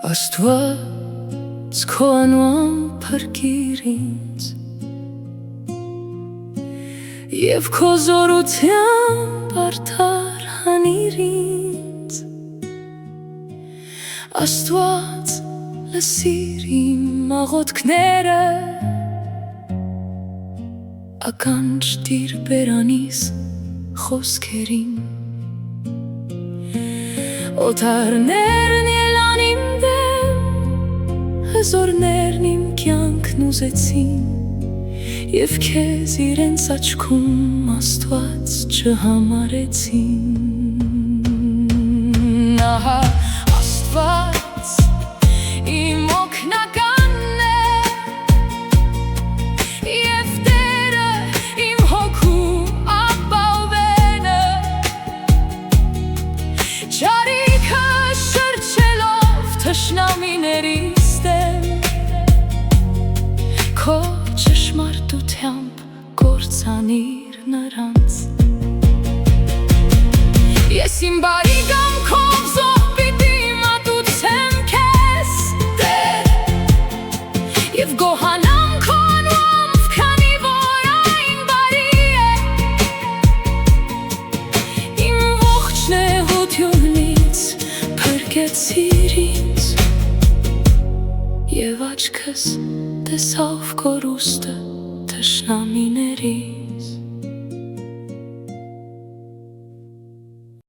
Աստված քո անուան փրկիր ինձ և քո զորությամբ արդար հանիր ինձ Աստված լսիր իմ աղոթքները ականջ տիր բերանիս խոսքերին Օտարներն ելան իմ դեմ, հզորներն իմ կյանքն ուզեցին Եվ քեզ իրենց աչքում Աստված չհամարեցին Ահա Աստված իմ օգնականն է Եվ Տերը իմ հոգու ապահովենը Չարիքը շրջելով թշնամիներիս դեմ Քո ճշմարտությամբ կործանիր նրանց Ես իմ բարի կամքով զոհ պիտի մատուցեմ քեզ Տեր Եվ գոհանամ քո անուանով քանի որ այն բարի է Իմ ողջ նեղությունից փրկեցիր ինձ Եվ աչքս տեսավ կորուստը թշնամիների